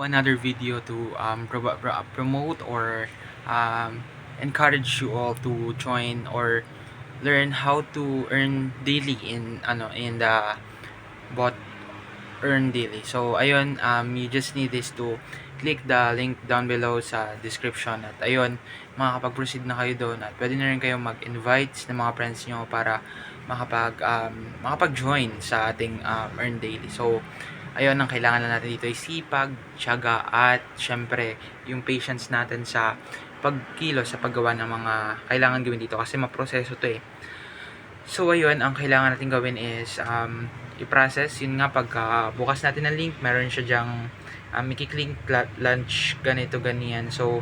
Another video to promote or encourage you all to join or learn how to earn daily in the bot earn daily. So ayun, you just need is to click the link down below sa description at ayun, makakapag-proceed na kayo doon at pwede na rin kayo mag-invite ng mga friends nyo para makapag-join sa ating earn daily. So ayun, ang kailangan na natin dito ay sipag, tiyaga at syempre yung patience natin sa pagkilo sa paggawa ng mga kailangan gawin dito kasi maproseso to eh. So ayun, ang kailangan natin gawin is i-process. Yun nga, pagka bukas natin ng link, meron siya dyang i-click launch ganito ganyan. So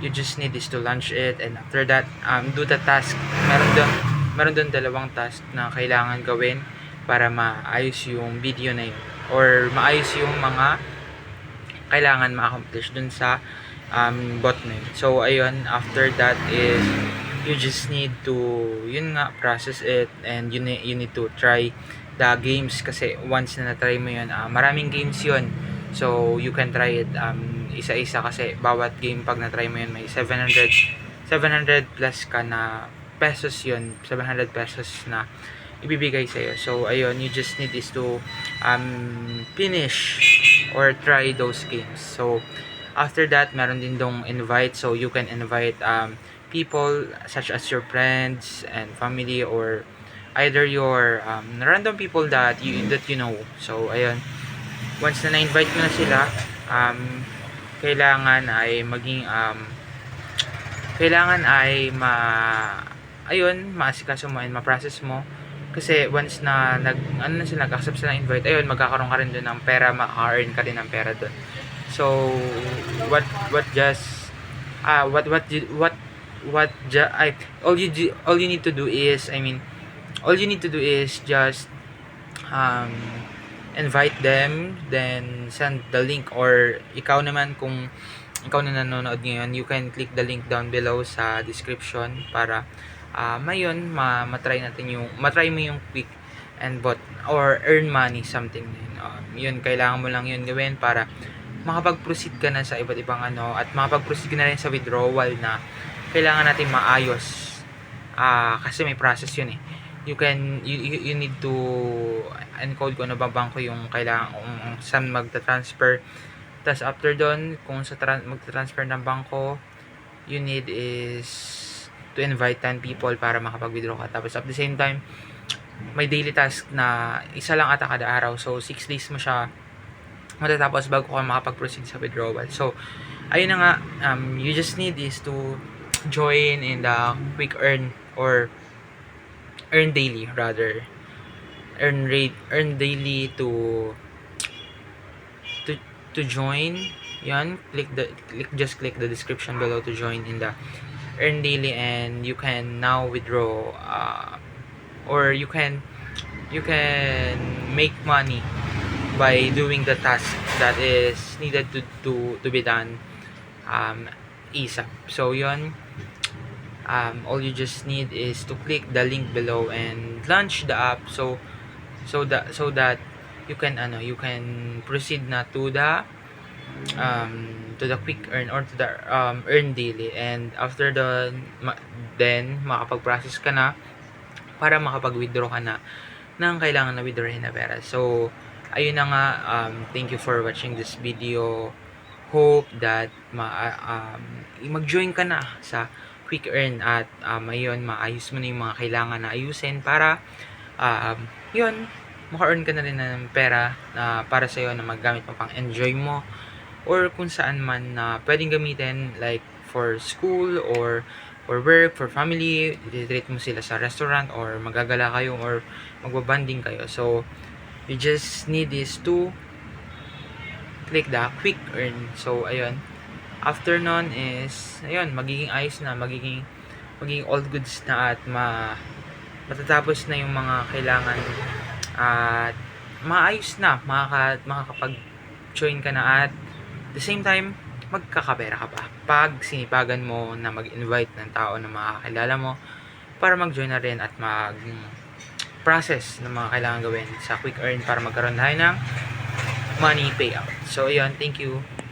you just need is to launch it, and after that do the task. Meron doon dalawang task na kailangan gawin para maayos yung video na yun or maayos yung mga kailangan ma-accomplish dun sa bot na yun. So ayun, after that is you just need to yun nga process it, and you need to try the games kasi once na na-try mo yun, maraming games yun. So you can try it isa-isa kasi bawat game pag na-try mo yun may 700 plus ka na pesos yun, 700 pesos na ibibigay sa'yo. So ayun, you just need is to finish or try those games. So after that, meron din dong invite, so you can invite people such as your friends and family or either your random people that you know. So ayun, once na na-invite mo na sila, kailangan ay maging maasikaso mo and ma-process mo kasi once na nag-accept sila ng invite, ayun, magkakaroon ka rin doon ng pera, ma-earn ka din ng pera doon. So all you need to do is just invite them, then send the link, or ikaw naman kung ikaw na nanonood ngayon, you can click the link down below sa description para matry mo yung quick and bot or earn money something yun. Kailangan mo lang yun gawin para makapag-proceed ka na sa iba't ibang at makapag-proceed ka na rin sa withdrawal na kailangan natin maayos kasi may process yun eh. You need to encode kung ano ba bangko yung kailangan, kung saan magta-transfer. Tas after doon, kung sa magta-transfer ng bangko, you need is to invite 10 people para makapag-withdraw ka. Tapos at the same time, may daily task na isa lang ata kada araw. So 6 days mo siya matatapos bago ka makapag-proceed sa withdrawal. So ayun na nga, you just need is to join in the quick earn or earn daily rather. Earn daily to join. Yan, just click the description below to join in the earn daily, and you can now withdraw or you can make money by doing the task that is needed to be done ASAP. So yun, all you just need is to click the link below and launch the app so that you can proceed na to the quick earn or to the earn daily, and after then makapag-process ka na para makapag-withdraw ka na ng kailangan na withdrawin na pera. So ayun na nga, thank you for watching this video. Hope that mag-join ka na sa quick earn at ayun, maayos mo na yung mga kailangan na ayusin para yun, maka-earn ka na rin ng pera na para sa'yo na maggamit mo pang enjoy mo or kung saan man na pwedeng gamitin, like for school or for work, for family. I-treat mo sila sa restaurant or magagala kayo or magbabanding kayo. So you just need is to click the quick earn. So ayun, after nun is ayun, magiging ayos na, magiging all goods na at matatapos na yung mga kailangan at maayos na, makakapag-join ka na at the same time magkakapera ka pa pag sinipagan mo na mag-invite ng tao na makakilala mo para mag-join na rin at mag-process ng mga kailangan gawin sa quick earn para magkaroon tayo ng money payout. So ayun, thank you.